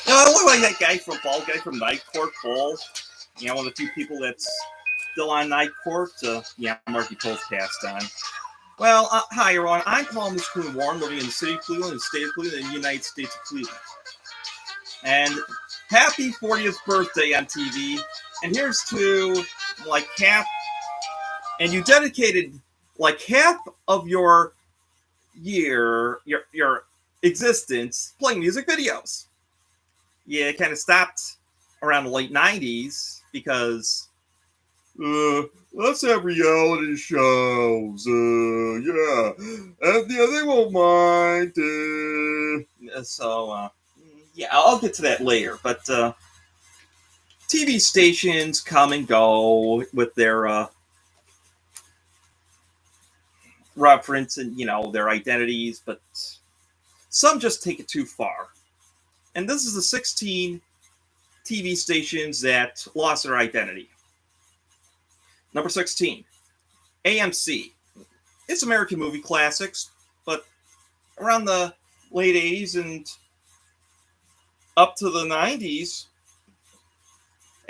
I look like that guy from Ball Guy from Night Court Bull. One of the few people that's still on Night Court. Marky Post passed on. Well, hi everyone. I'm Paul Miskun Warren, living in the city of Cleveland, the state of Cleveland, and the United States of Cleveland. And happy 40th birthday on TV. And here's to like half, and you dedicated like half of your year, your existence playing music videos. Yeah, it kind of stopped around the late 90s because let's have reality shows. They won't mind. I'll get to that later. But TV stations come and go with their reference and their identities, but some just take it too far. And this is the 16 TV stations that lost their identity. Number 16, AMC. It's American movie classics, but around the late 80s and up to the 90s,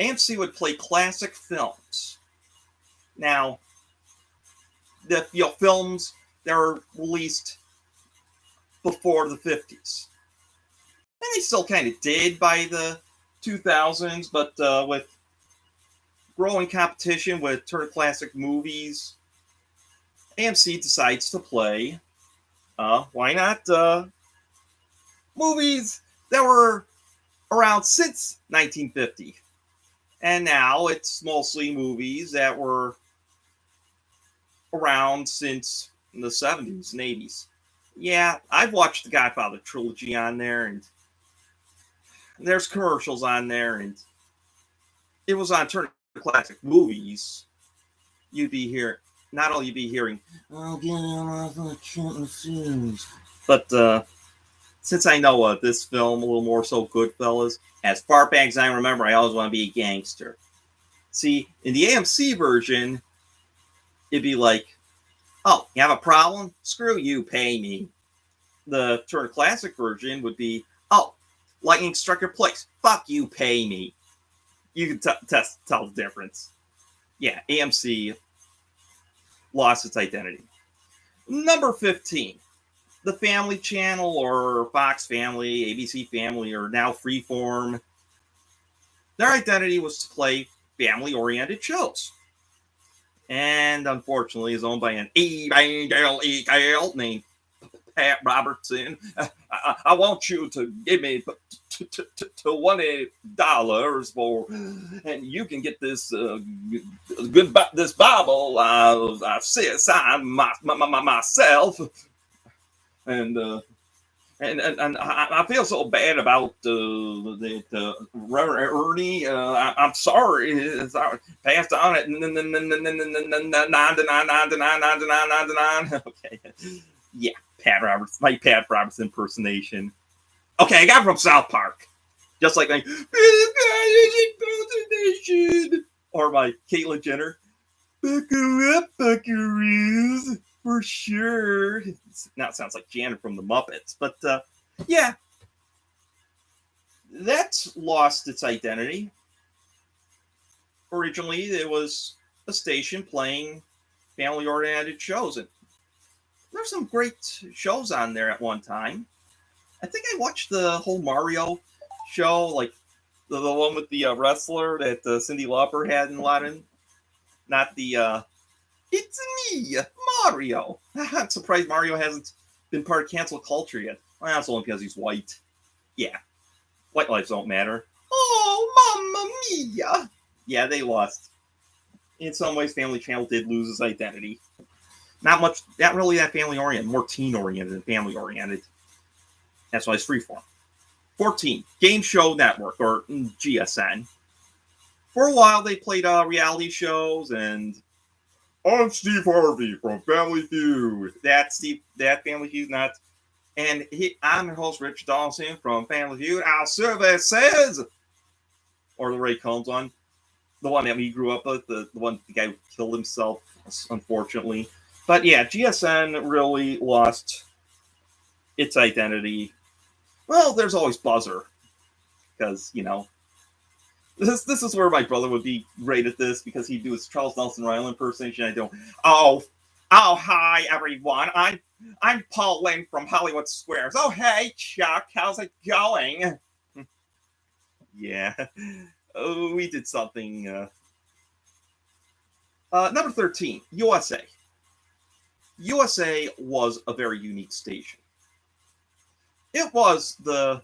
AMC would play classic films. Now, the films that were released before the 50s. And they still kind of did by the 2000s, but with growing competition with Turner Classic Movies, AMC decides to play, why not, movies that were around since 1950. And now it's mostly movies that were around since the 70s and 80s. Yeah, I've watched the Godfather trilogy on there, and there's commercials on there, and it was on Turner Classic Movies. Not only you'd be hearing, "Oh, get off my films," but since I know this film a little more so Goodfellas, as far back as I remember, I always want to be a gangster. See, in the AMC version, it'd be like, "Oh, you have a problem? Screw you, pay me." The Turner Classic version would be, "Oh, lightning struck your place. Fuck you, pay me." You can tell the difference. Yeah, AMC lost its identity. Number 15, the Family Channel or Fox Family, ABC Family, or now Freeform. Their identity was to play family-oriented shows. And unfortunately is owned by an evangel named Pat Robertson. I want you to give me $20 for, and you can get this this Bible. I've signed myself, and I feel so bad about the Reverend Ernie. I'm sorry. It's passed on at 99. Okay, yeah. Pat Roberts, my Pat Roberts impersonation. Okay, I got it from South Park. Just like my impersonation. Or my Caitlyn Jenner. Buckle up, buckaroos. For sure. Now it sounds like Janet from the Muppets. But yeah. That's lost its identity. Originally, it was a station playing family-oriented shows. And there's some great shows on there at one time. I think I watched the whole Mario show, like the one with the wrestler that Cyndi Lauper had in a lot of, not the "It's me, Mario." I'm surprised Mario hasn't been part of cancel culture yet. Well, that's only because he's white. Yeah, white lives don't matter. Oh, Mamma Mia! Yeah, they lost. In some ways, Family Channel did lose its identity. Not really that family oriented, more teen oriented than family oriented. That's why it's Freeform. 14, Game Show Network, or GSN. For a while, they played reality shows, and I'm Steve Harvey from Family Feud. That Family Feud, not. And I'm your host, Rich Dawson from Family Feud. Our survey says, or the Ray Combs one, the one that we grew up with, the one the guy who killed himself, unfortunately. But yeah, GSN really lost its identity. Well, there's always Buzzer. because this is where my brother would be great at this, because he'd do his Charles Nelson Riley impersonation. I do, oh, hi everyone. I'm Paul Lynn from Hollywood Squares. Oh, hey Chuck, how's it going? Yeah, oh, we did something. Number 13, USA. USA was a very unique station. It was the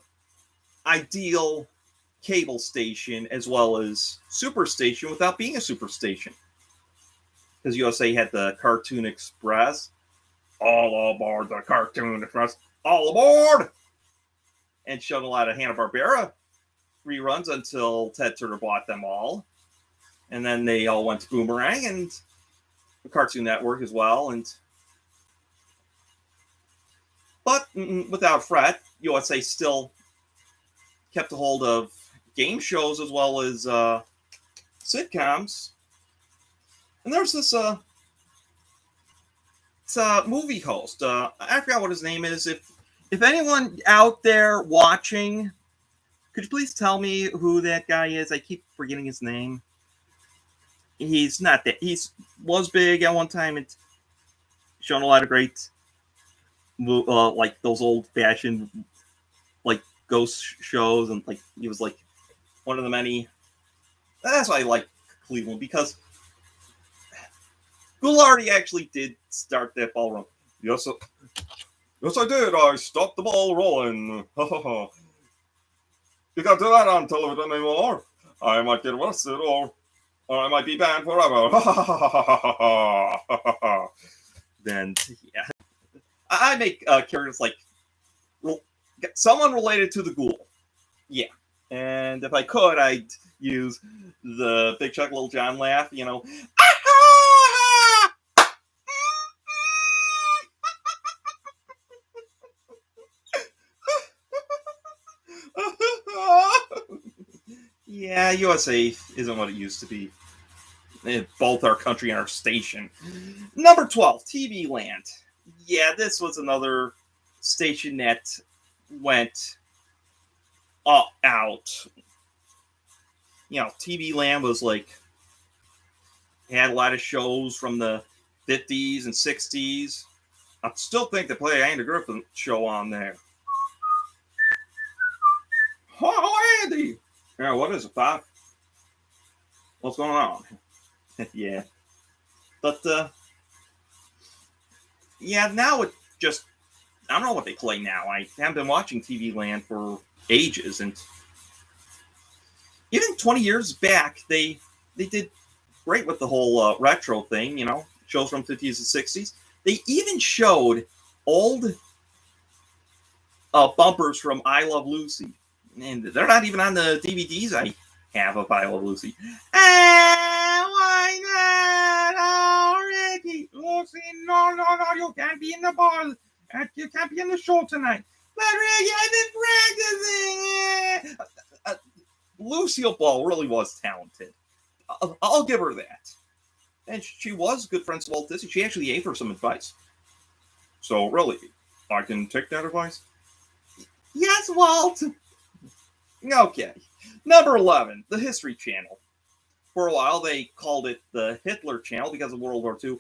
ideal cable station as well as superstation without being a superstation. Because USA had the Cartoon Express. All aboard the Cartoon Express. All aboard! And showed a lot of Hanna-Barbera reruns until Ted Turner bought them all. And then they all went to Boomerang and the Cartoon Network as well. But without fret, USA still kept a hold of game shows as well as sitcoms. And there's this movie host. I forgot what his name is. If anyone out there watching, could you please tell me who that guy is? I keep forgetting his name. He's not that. Was big at one time and shown a lot of great, like those old-fashioned, like ghost shows, and like he was like one of the many. That's why I like Cleveland, because Goulardi actually did start that ball rolling. Yes, I did. I stopped the ball rolling. You can't do that on television anymore. I might get arrested, or I might be banned forever. Then, yeah. I make characters like someone related to the Ghoul. Yeah. And if I could, I'd use the Big Chuck Little John laugh, Yeah, USA isn't what it used to be. Both our country and our station. Number 12, TV Land. Yeah, this was another station that went out. TV Land was like, had a lot of shows from the 50s and 60s. I still think they play Andy Griffith show on there. Oh, Andy! Yeah, what is it, Pop? What's going on? Yeah. But, yeah, now it just, I don't know what they play now. I haven't been watching TV Land for ages, and even 20 years back, they did great with the whole retro thing, shows from 50s and 60s. They even showed old bumpers from I Love Lucy. And they're not even on the DVDs I have of I Love Lucy. Why not already? Lucy, no, you can't be in the bar. You can't be in the show tonight. But Ricky, I've been practicing. Lucille Ball really was talented. I'll give her that. And she was good friends with Walt Disney. She actually gave her some advice. So really, I can take that advice? Yes, Walt. Okay. Number 11, the History Channel. For a while, they called it the Hitler Channel because of World War II.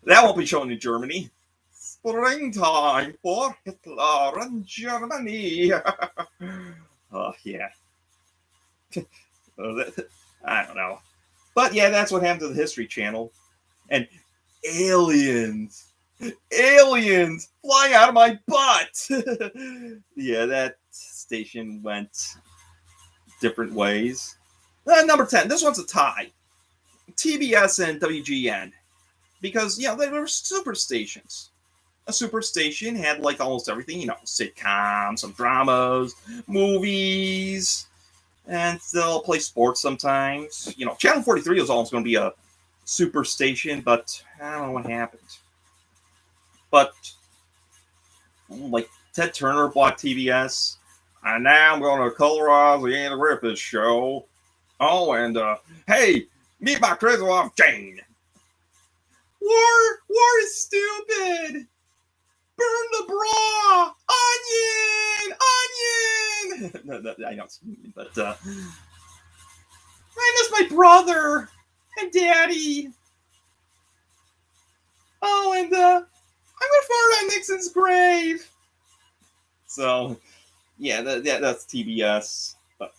That won't be shown in Germany. Springtime for Hitler and Germany. Oh, yeah. I don't know. But yeah, that's what happened to the History Channel. And aliens flying out of my butt. Yeah, that station went different ways. Number 10, this one's a tie. TBS and WGN. Because, they were super stations. A superstation had like almost everything, sitcoms, some dramas, movies, and they'll play sports sometimes. Channel 43 was almost going to be a superstation, but I don't know what happened. But like Ted Turner bought TBS, and now I'm going to colorize the Andy Griffith show. Oh, and hey, Meet my crazy wife, Jane. War is stupid. Burn the bra. Onion. No, I don't mean, but I miss my brother and daddy. Oh, and I'm gonna fart on Nixon's grave. So, yeah, that's TBS, but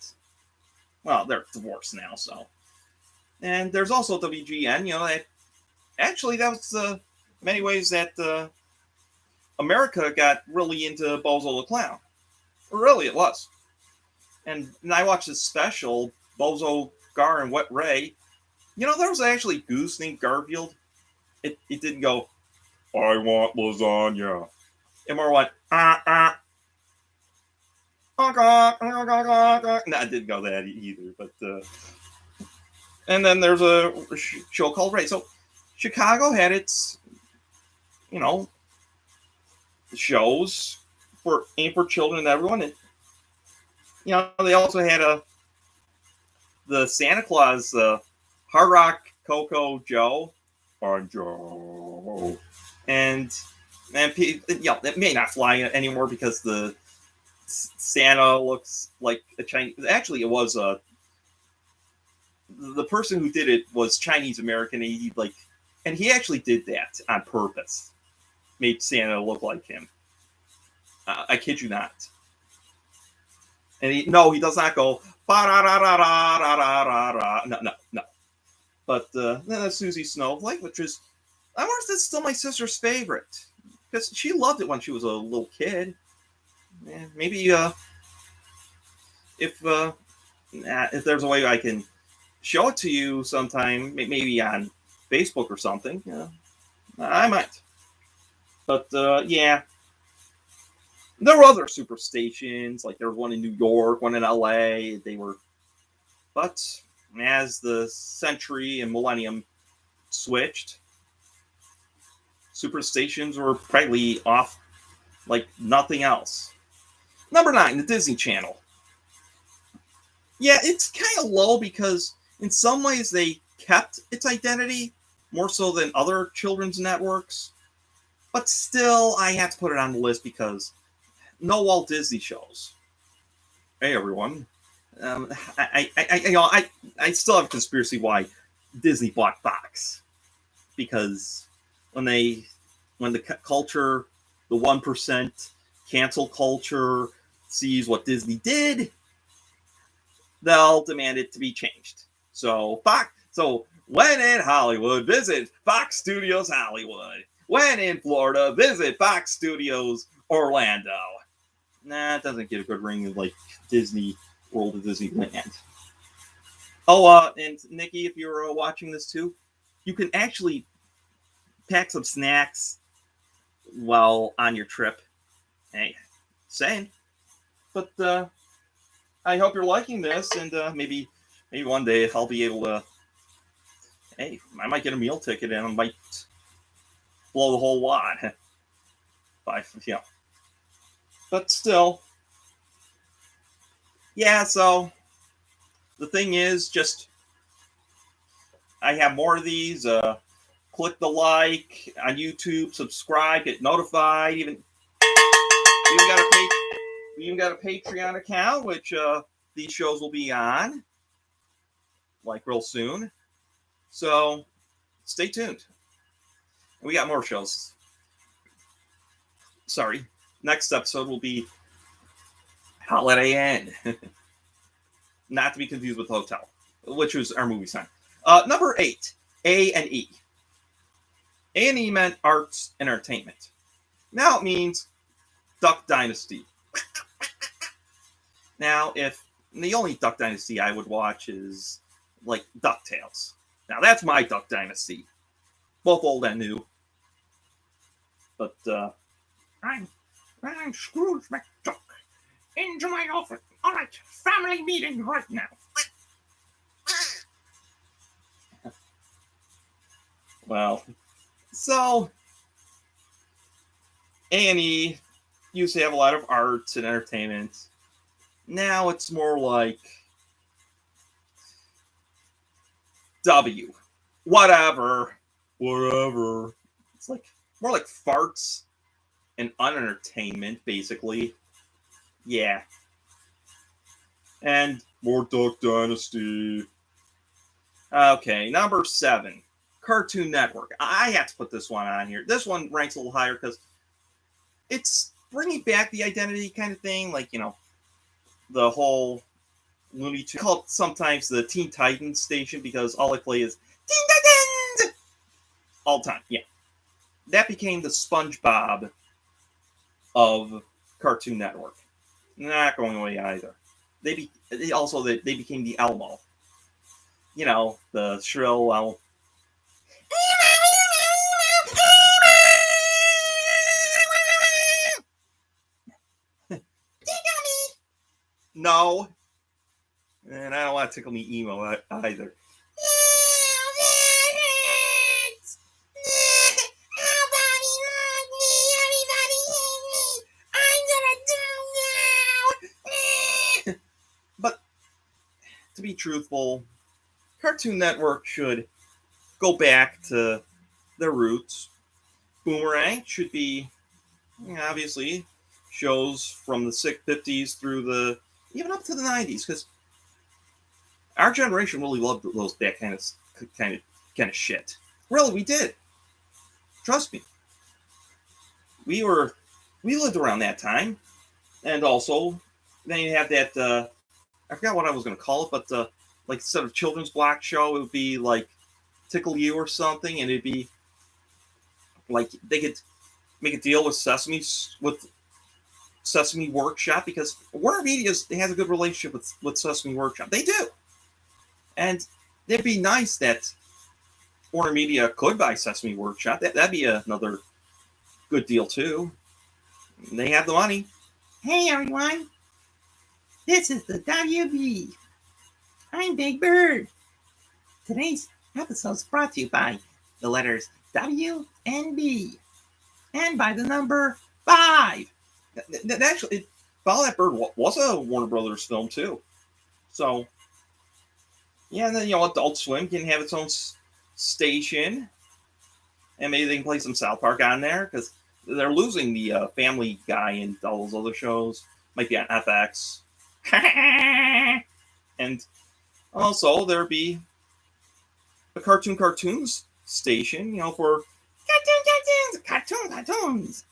well, they're divorced now, so. And there's also WGN. Actually, that was many ways that America got really into Bozo the Clown. Really, it was. And I watched this special, Bozo, Gar, and Wet Ray. There was actually a goose named Garfield. It didn't go, I want lasagna. It more went, No, it didn't go that either. But and then there's a show called Ray. So Chicago had its, shows aimed for children and everyone. And they also had the Santa Claus, Hard Rock Coco Joe, on Joe, and it may not fly anymore because the Santa looks like a Chinese. Actually, it was the person who did it was Chinese American. And he actually did that on purpose. Made Santa look like him. I kid you not. And he does not go ba-da-da-da-da-da-da-da. No. But then there's Susie Snowflake, which is, I wonder if that's still my sister's favorite because she loved it when she was a little kid. Maybe if there's a way I can show it to you sometime, maybe on Facebook or something, I might. But yeah, there were other super stations, like there was one in New York, one in LA. But as the century and millennium switched, super stations were practically off like nothing else. Number 9, the Disney Channel. Yeah, it's kind of low because in some ways they kept its identity more so than other children's networks. But still, I have to put it on the list because no Walt Disney shows. Hey, everyone. I still have a conspiracy why Disney bought Fox. Because when the culture, the 1%, cancel culture, sees what Disney did, they'll demand it to be changed. So when in Hollywood, visit Fox Studios Hollywood. When in Florida, visit Fox Studios Orlando. It doesn't get a good ring of like Disney World of Disneyland. Oh, and Nikki, if you're watching this too, you can actually pack some snacks while on your trip. Hey, same. But I hope you're liking this, and maybe one day I'll be able to. Hey, I might get a meal ticket, and I might blow the whole wad. But still, yeah. So the thing is, just I have more of these. Click the like on YouTube, subscribe, get notified. Even got a Patreon account, which these shows will be on, like real soon. So stay tuned. We got more shows. Sorry. Next episode will be Holiday Inn. Not to be confused with Hotel, which was our movie sign. Number 8, A&E. A&E meant arts and entertainment. Now it means Duck Dynasty. Now, if the only Duck Dynasty I would watch is like DuckTales. Now that's my Duck Dynasty. Both old and new. But I'm Scrooge McDuck. Into my office. All right, family meeting right now. Well, so A&E used to have a lot of arts and entertainment. Now it's more like W. Whatever. Whatever. It's like more like farts and unentertainment, basically. Yeah. And more Duck Dynasty. Okay, number 7. Cartoon Network. I have to put this one on here. This one ranks a little higher because it's bringing back the identity kind of thing. Like, the whole Looney Tunes. Called sometimes the Teen Titans station because all I play is Teen Titans all the time. Yeah. That became the SpongeBob of Cartoon Network. Not going away either. They became the Elmo. The shrill Elmo. No. And I don't want to tickle me emo either. But to be truthful, Cartoon Network should go back to their roots. Boomerang should be, obviously, shows from the 50s through even up to the 90s, because our generation really loved that kind of shit. Really, we did. Trust me. We lived around that time, and also then you have that. I forgot what I was going to call it, but like instead of children's block show, it would be like Tickle You or something, and it'd be like they could make a deal with Sesame Workshop, because Warner Media has a good relationship with Sesame Workshop. They do. And it'd be nice that Warner Media could buy Sesame Workshop. That'd be another good deal, too. They have the money. Hey, everyone. This is the WB. I'm Big Bird. Today's episode is brought to you by the letters W and B. And by the number 5. Actually, Follow That Bird was a Warner Brothers film, too. So, yeah, and then, Adult Swim can have its own station. And maybe they can play some South Park on there, because they're losing the Family Guy and all those other shows. Might be on FX. And also, there'd be a cartoons station, for cartoons.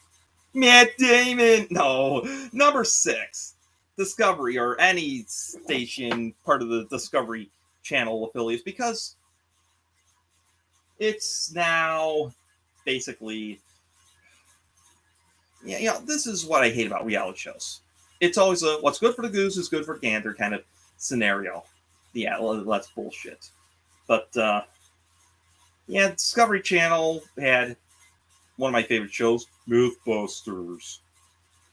Matt Damon. No. Number 6. Discovery, or any station part of the Discovery Channel affiliates, because it's now basically, this is what I hate about reality shows. It's always a what's good for the goose is good for the gander kind of scenario. Yeah, that's bullshit. But Discovery Channel had one of my favorite shows, Mythbusters.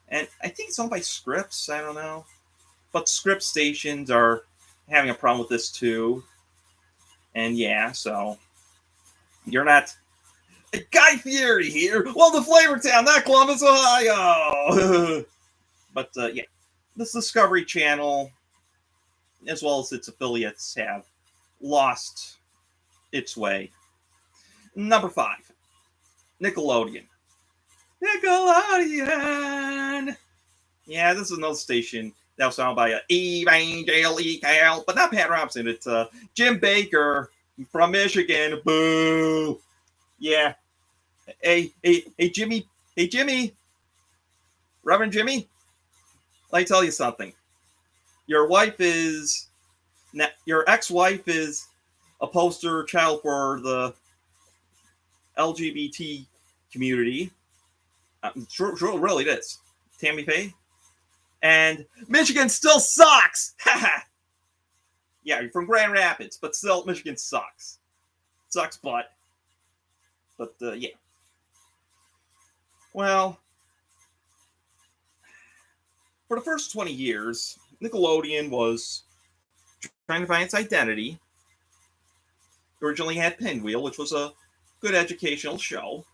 And I think it's owned by Scripps, I don't know. But Scripps stations are having a problem with this too. And so you're not Guy Fieri here. Well, the Flavortown, not Columbus, Ohio. But this Discovery Channel, as well as its affiliates, have lost its way. Number 5, Nickelodeon. Yeah, this is another station that was founded by Evangelical, but not Pat Robinson. It's Jim Baker from Michigan. Boo. Yeah. Hey, Jimmy. Hey, Jimmy. Reverend Jimmy. Let me tell you something. Your ex-wife is a poster child for the LGBT community. Sure, really it is. Tammy Faye. And Michigan still sucks! Yeah, you're from Grand Rapids, but still, Michigan sucks. Sucks butt. But, yeah. Well, for the first 20 years, Nickelodeon was trying to find its identity. It originally had Pinwheel, which was a good educational show.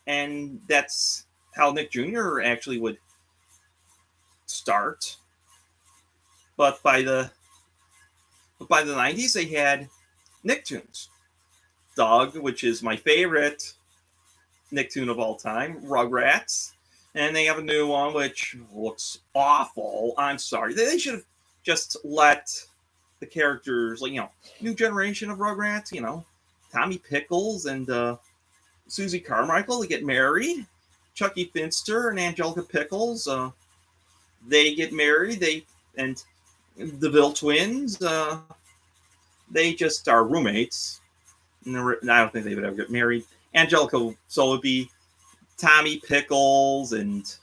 And that's how Nick Jr. actually would start. But by the 90s, they had Nicktoons. Doug, which is my favorite Nicktoon of all time, Rugrats. And they have a new one which looks awful. I'm sorry. They should have just let the characters, like, new generation of Rugrats, Tommy Pickles and Susie Carmichael, they get married. Chucky Finster and Angelica Pickles, they get married. And the Ville twins, they just are roommates. I don't think they would ever get married. Angelica, so it'd be Tommy Pickles and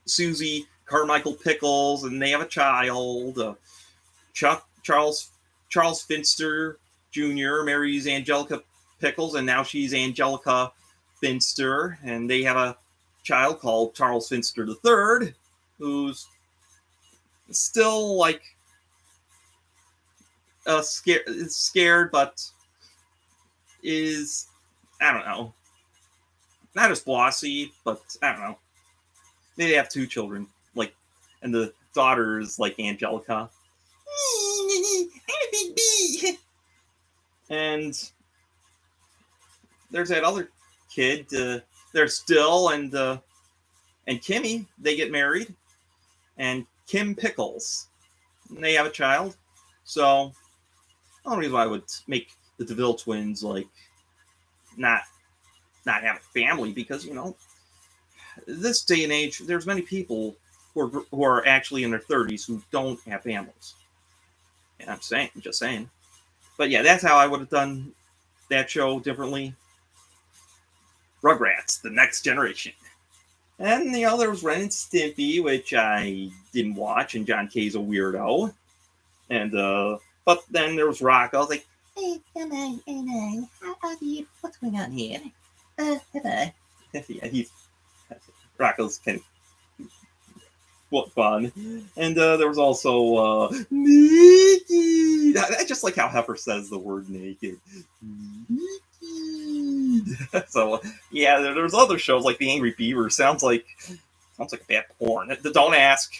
Susie Carmichael Pickles, and they have a child. Charles Finster Jr. marries Angelica Pickles, and now she's Angelica Finster, and they have a child called Charles Finster III, who's still like scared, but is, I don't know, not as bossy, but I don't know. They have 2 children, and the daughter is like Angelica. I'm a big bee. And there's that other kid. There's Still and Kimmy. They get married, and Kim Pickles. And they have a child. So, the only reason why I would make the DeVille twins not have a family, because this day and age, there's many people who are actually in their 30s who don't have families. And I'm just saying. But yeah, that's how I would have done that show differently. Rugrats, the next generation. And there was Ren and Stimpy, which I didn't watch, and John K's a weirdo. And but then there was Rocco. I was like, hey, hello, what's going on here? Hello. Yeah, Rocco's kind of fun. And there was also Naked. I just like how Heifer says the word naked. Naked. So yeah, there's other shows like The Angry Beaver. Sounds like a bad porn. Don't ask.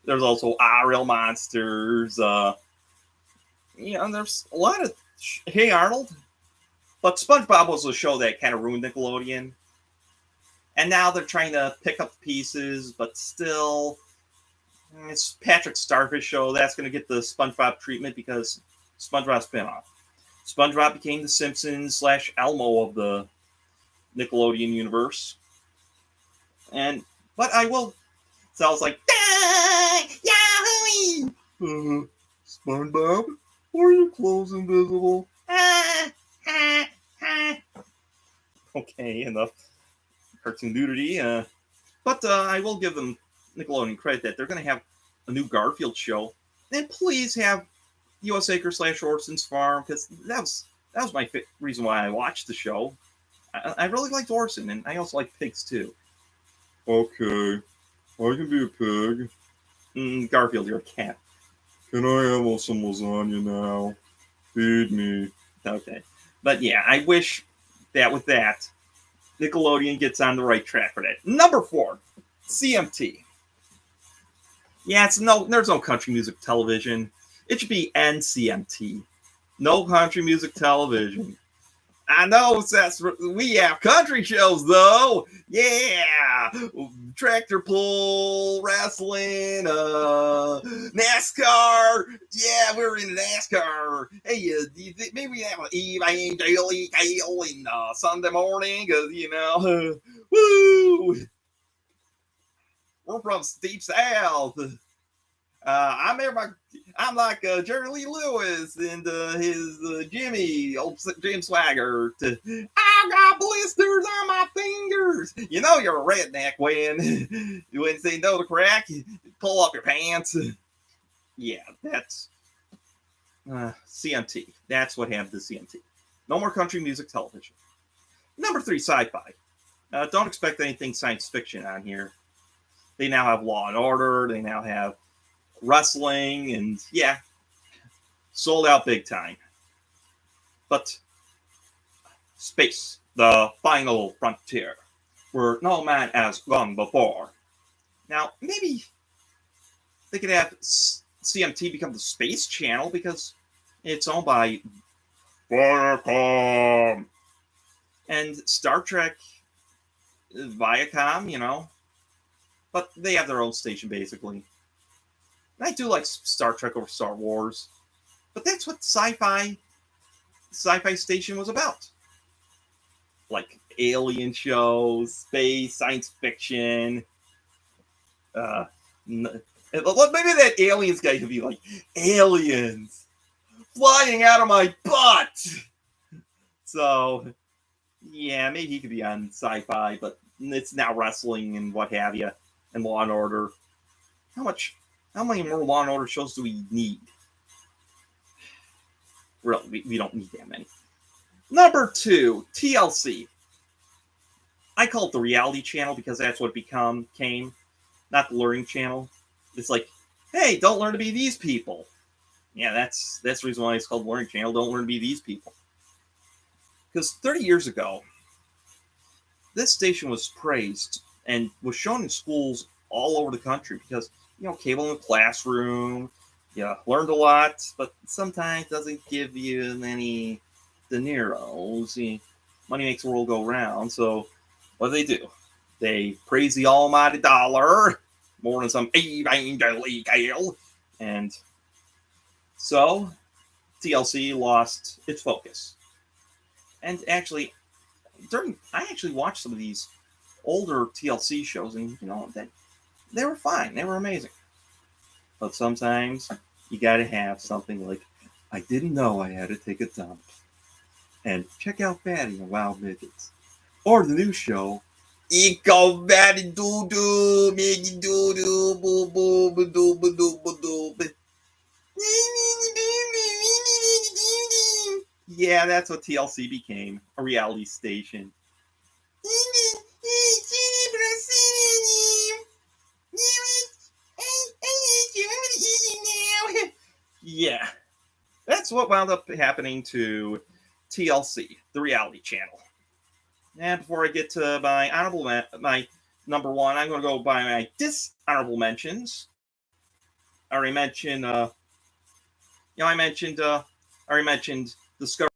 There's also Real Monsters. There's a lot of Hey Arnold. But SpongeBob was a show that kind of ruined Nickelodeon. And now they're trying to pick up the pieces, but still, it's Patrick Starfish show. That's going to get the SpongeBob treatment because SpongeBob spinoff. SpongeBob became the Simpsons / Elmo of the Nickelodeon universe. But I will. So I was like, Yahoo! SpongeBob, are your clothes invisible? Okay, enough cartoon nudity. But I will give them Nickelodeon credit that they're going to have a new Garfield show. And please have U.S. Acre / Orson's Farm, because that was my reason why I watched the show. I really liked Orson, and I also like pigs too. Okay, I can be a pig. Garfield, you're a cat. Can I have some lasagna now? Feed me. Okay. But yeah, I wish that with that, Nickelodeon gets on the right track for that. Number 4, CMT. Yeah, there's no country music television. It should be NCMT. No country music television. I know we have country shows though. Yeah, tractor pull, wrestling, NASCAR. Yeah, we're in NASCAR. Hey, maybe we have an Evangelical in Sunday morning, cause woo. We're from Deep South. I'm like Jerry Lee Lewis and his Jimmy, old Jim Swaggart. I got blisters on my fingers. You're a redneck when you say no to crack. You pull up your pants. Yeah, that's CMT. That's what happened to CMT. No more country music television. Number 3, sci-fi. Don't expect anything science fiction on here. They now have Law and Order. They now have wrestling, and yeah, sold out big time. But space, the final frontier, where no man has gone before. Now, maybe they could have CMT become the Space Channel, because It's owned by Viacom. And Star Trek, Viacom, but they have their own station basically. And I do like Star Trek over Star Wars, but that's what sci-fi station was about. Like alien shows, space, science fiction. Maybe that aliens guy could be like, aliens flying out of my butt. So yeah, maybe he could be on sci-fi, but it's now wrestling and what have you, and Law and Order. How many more Law and Order shows do we need? Really, we don't need that many. Number 2, TLC. I call it the reality channel because that's what it became, not the learning channel. It's like, hey, don't learn to be these people. Yeah, that's the reason why it's called the learning channel. Don't learn to be these people. Because 30 years ago, this station was praised and was shown in schools all over the country because, cable in the classroom, learned a lot, but sometimes doesn't give you any dineros. Money makes the world go round. So what do? They praise the almighty dollar more than some evangelical. And so TLC lost its focus. And actually, I actually watched some of these older TLC shows, and they were fine. They were amazing. But sometimes you got to have something like, I didn't know I had to take a dump, and check out Fatty and Wild Midgets, or the new show, Eco Fatty Doo Doo, Miggy Doo Doo, Boo Boo, Boo Doo Boo Doo Boo Doo. Yeah, that's what TLC became, a reality station. Yeah, that's what wound up happening to TLC, the reality channel. And before I get to my number 1, I'm going to go by my dishonorable mentions. I already mentioned, I already mentioned Discovery.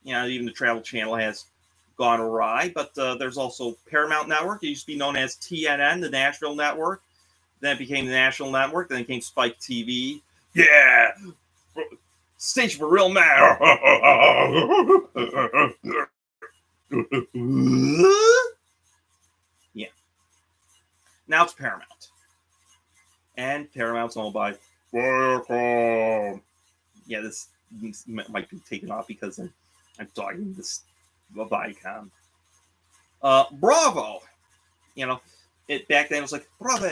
Even the Travel Channel has gone awry, but there's also Paramount Network. It used to be known as TNN, the Nashville Network. Then it became the National Network. Then it became Spike TV. Yeah, station for real man. Yeah. Now it's Paramount, and Paramount's owned by Viacom. Yeah, this might be taken off because I'm talking this Viacom. Bravo. It back then it was like bravo.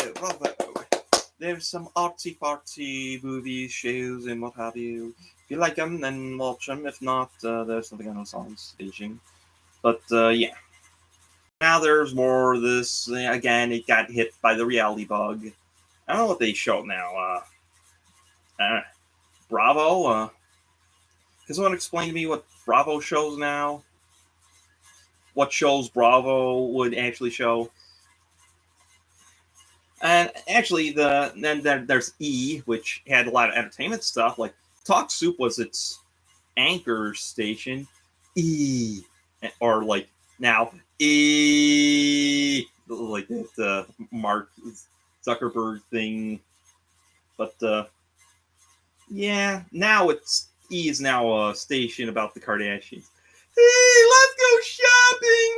There's some artsy-fartsy movies, shows, and what have you. If you like them, then watch them. If not, there's something else on staging. But yeah. Now there's more of this. Again, it got hit by the reality bug. I don't know what they show now. Bravo? Can someone explain to me what Bravo shows now? What shows Bravo would actually show? And actually, then there's E, which had a lot of entertainment stuff. Like Talk Soup was its anchor station. E, or like now E, like that Mark Zuckerberg thing. But yeah, now E is now a station about the Kardashians. Hey, let's go shopping.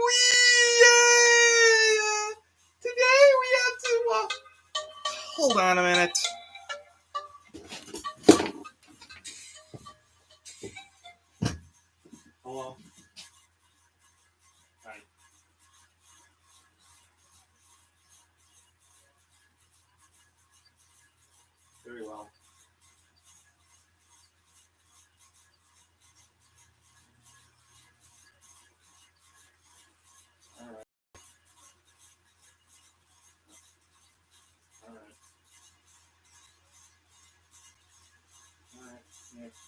Today we have to. Hold on a minute. Hello. Hi. Very well. All right. All right. All right. Next.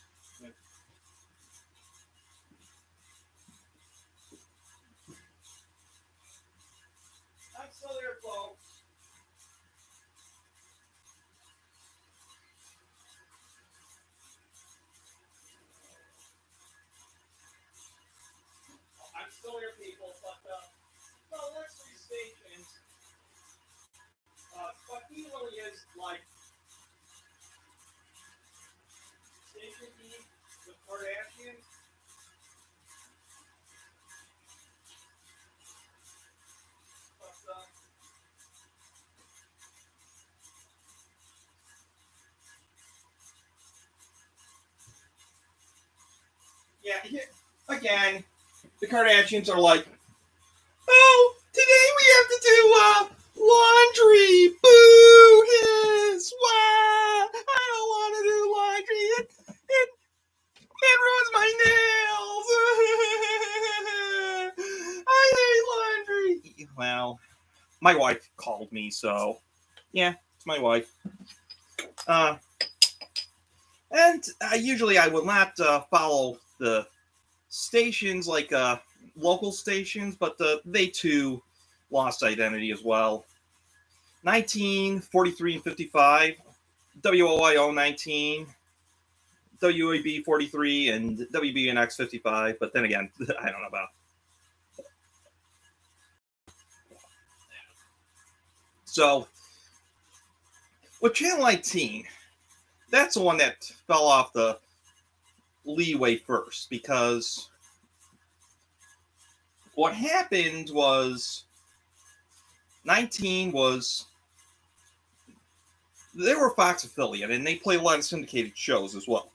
people, but well, there's three stations. But he really is like Station E, the Kardashians. But yeah, again, the Kardashians are like, oh, today we have to do laundry. Boo! Yes! Wow! I don't want to do laundry. It ruins my nails. I hate laundry. Well, my wife called me, so yeah, it's my wife. And usually I will not follow the stations like local stations, but they too lost identity as well. 1943 and 55, WOIO 19, WAB 43, and WBNX 55. But then again, I don't know about. So with Channel 19, that's the one that fell off the leeway first, because what happened was 19 was, they were a Fox affiliate, and they played a lot of syndicated shows as well.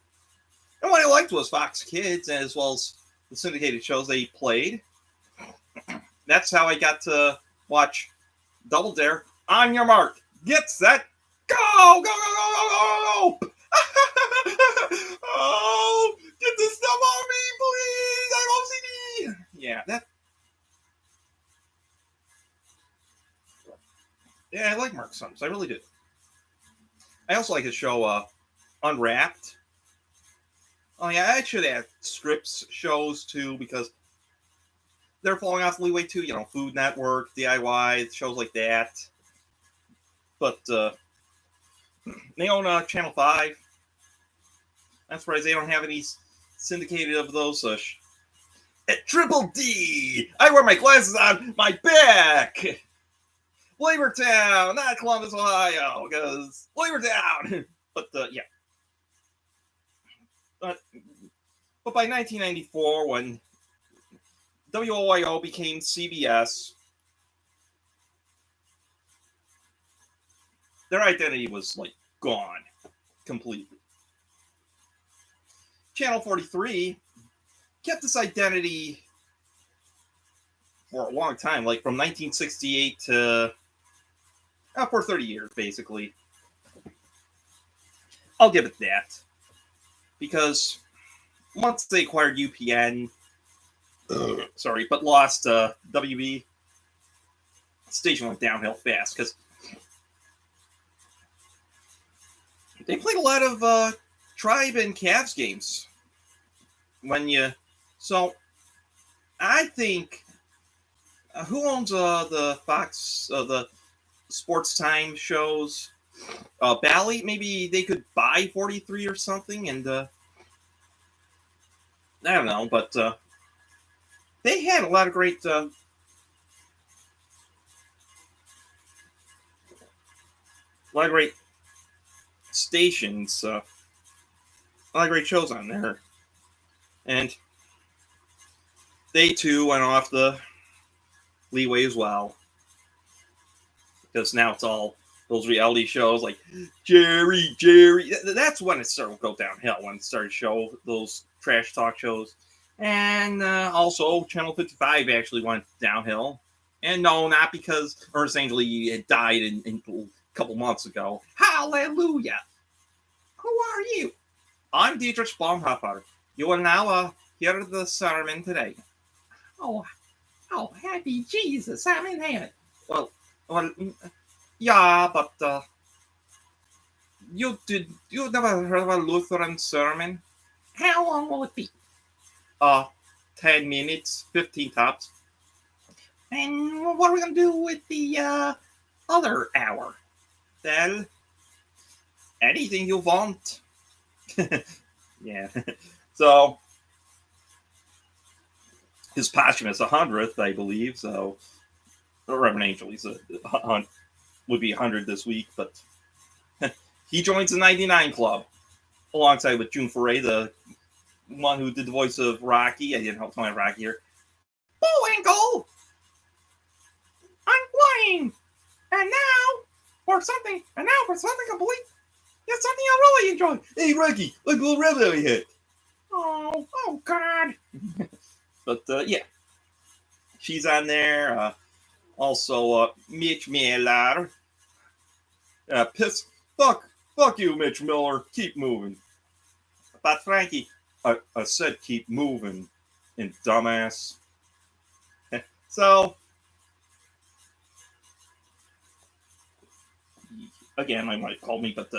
And what I liked was Fox Kids, as well as the syndicated shows they played. That's how I got to watch Double Dare. On your mark, get set, go, go, go, go, go, go, go. Oh, get this stuff on me, please. I love CD. Yeah, that. Yeah, I like Mark Summers. I really do. I also like his show, Unwrapped. Oh yeah, I should add Scripps shows too, because they're falling off the leeway too. You know, Food Network, DIY, shows like that. But they own Channel 5. I'm surprised they don't have any syndicated of those. At Triple D, I wear my glasses on my back. Flavortown, not Columbus, Ohio, because Flavortown. But yeah. But by 1994, when WOIO became CBS, their identity was like gone completely. Channel 43 kept this identity for a long time, like from 1968 to for 30 years, basically. I'll give it that. Because once they acquired UPN, but lost WB, the station went downhill fast, because they played a lot of Tribe and Cavs games. So I think, who owns the Fox, the sports time shows? Bally, maybe they could buy 43 or something, and I don't know, but they had a lot of great stations, a lot of great shows on there, and they too went off the leeway as well, because now it's all those reality shows like Jerry. That's when it started to go downhill, when it started to show those trash talk shows. And also Channel 55 actually went downhill. And no, not because Ernest Angley had died in a couple months ago. Hallelujah! Who are you? I'm Dietrich Baumhofer. You will now hear the sermon today. Oh, happy Jesus, I'm in heaven. Well, yeah, but you never heard of a Lutheran sermon? How long will it be? 10 minutes, 15 tops. And what are we gonna do with the other hour? Well, anything you want. Yeah. So his posthumous 100th, I believe. So, Reverend Angel, would be 100 this week, but he joins the 99 Club alongside with June Foray, the one who did the voice of Rocky. I didn't help my Rocky here. Bullwinkle! I'm flying! And now for something complete. It's something I really enjoy. Hey, Rocky, look what rabbit I hit. Oh, God. But, yeah. She's on there. Also, Mitch Miller. Fuck you, Mitch Miller. Keep moving. But Frankie, I said keep moving, and dumbass. So, again, my wife called me, but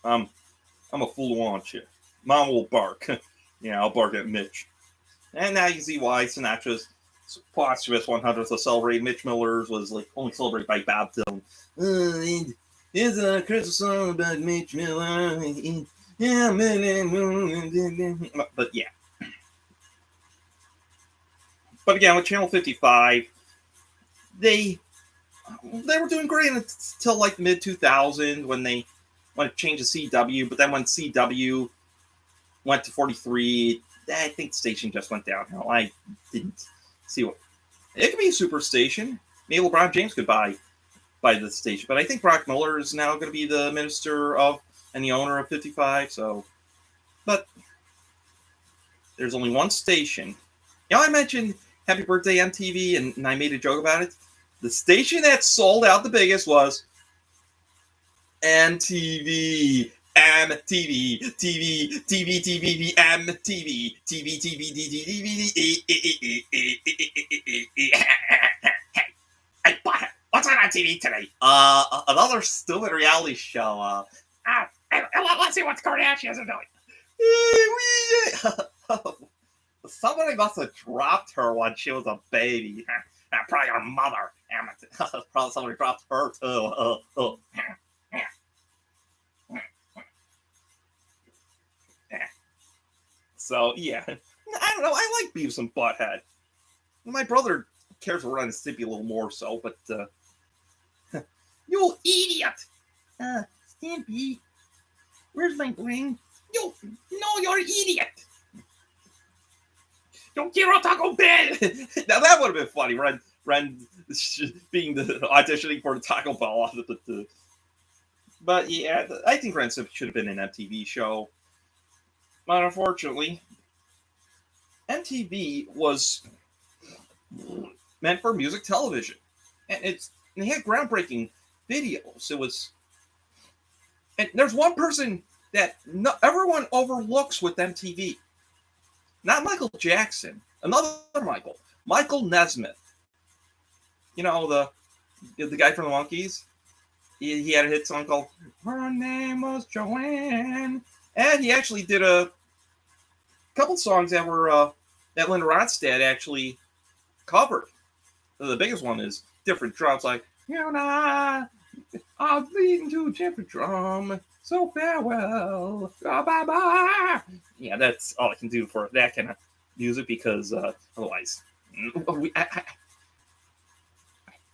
I'm a fool who wants you. Mom will bark. Yeah, I'll bark at Mitch. And now you can see why Sinatra's posthumous 100th to celebrate Mitch Miller's was like only celebrated by Bob Dylan. It's a Christmas song about Mitch Miller. Yeah, but yeah. But again, with Channel 55, they were doing great until like mid 2000 when it changed to CW. But then when CW went to 43, I think the station just went downhill. I didn't see what it could be a super station. Maybe LeBron James could buy the station, but I think Brock Miller is now going to be the minister of and the owner of 55. So, but there's only one station. You know, I mentioned Happy Birthday MTV, and I made a joke about it. The station that sold out the biggest was MTV. MTV, TV, TV, TV, MTV, TV, TV, TV. Hey, what's on TV today? Another stupid reality show. Let's see what the Kardashians are doing. Somebody must have dropped her when she was a baby. Probably her mother. Probably somebody dropped her too. So, yeah. I don't know. I like Beavis and Butthead. My brother cares for Ren and Stimpy a little more so, but, you idiot! Stimpy, where's my ring? No, you're an idiot! Don't get on Taco Bell! Now that would have been funny, Ren being the auditioning for the Taco Bell. But yeah, I think Ren Stimpy should have been an MTV show. But unfortunately, MTV was meant for music television, and it had groundbreaking videos. And there's one person that everyone overlooks with MTV. Not Michael Jackson, another Michael Nesmith. You know, the guy from the Monkees. He had a hit song called "Her Name Was Joanne," and he actually did a couple songs that were that Linda Ronstadt actually covered. The biggest one is "Different Drums," like "You and I'll lead to a different drum. So farewell, bye bye." Yeah, that's all I can do for that kind of music because otherwise,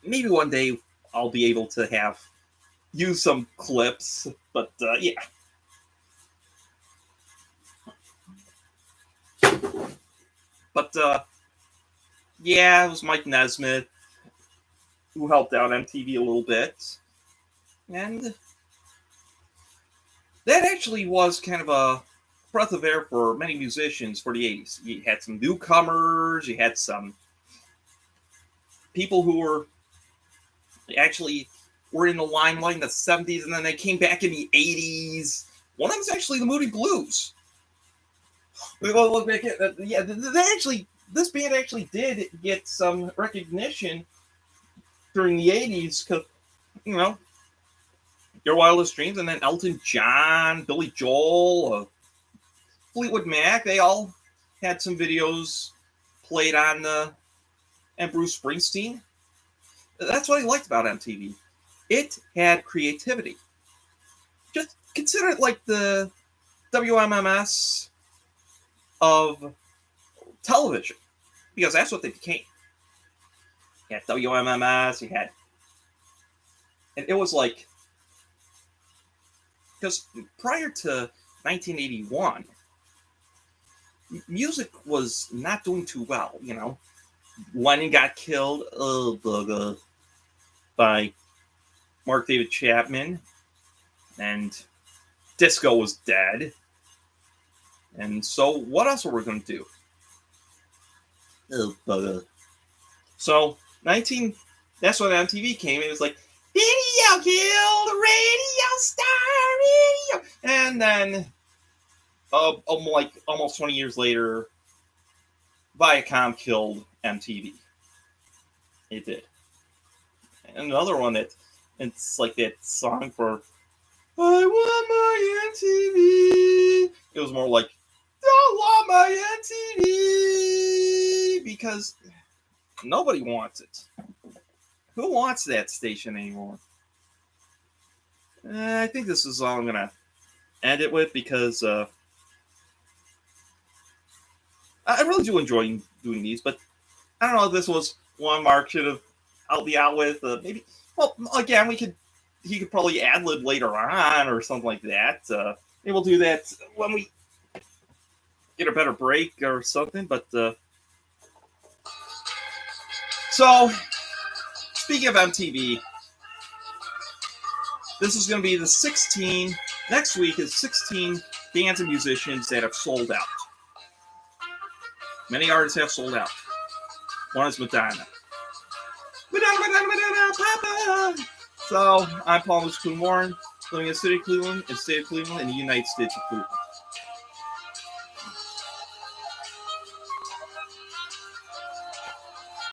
maybe one day I'll be able to use some clips, but yeah. But yeah, it was Mike Nesmith who helped out MTV a little bit, and that actually was kind of a breath of air for many musicians for the 80s. You had some newcomers, you had some people who were in the limelight in the 70s, and then they came back in the 80s. One of them was actually the Moody Blues. Look back at yeah, this band actually did get some recognition during the 80s because, you know, Your Wildest Dreams, and then Elton John, Billy Joel, Fleetwood Mac, they all had some videos played on and Bruce Springsteen. That's what I liked about MTV. It had creativity. Just consider it like the WMMS of television, because that's what they became. You had WMMS, you had, and it was like, because prior to 1981, music was not doing too well. Lennon got killed by Mark David Chapman, and disco was dead. And so, what else were we going to do? So, that's when MTV came. It was like, video killed radio star, radio. And then, like almost 20 years later, Viacom killed MTV. It did. And another one it's like that song for I want my MTV. It was more like, don't want my MTV, because nobody wants it. Who wants that station anymore? I think this is all I'm gonna end it with, because I really do enjoy doing these, but I don't know if this was one Mark should have helped me out with. Maybe. Well, again, he could probably ad lib later on or something like that. Maybe we'll do that when we get a better break or something. But so, speaking of MTV, this is going to be the 16. Next week is 16 bands and musicians that have sold out. Many artists have sold out. One is Madonna. Madonna, Papa. So, I'm Paul Moose Warren, living in the city of Cleveland, in the state of Cleveland, in the United States of Cleveland.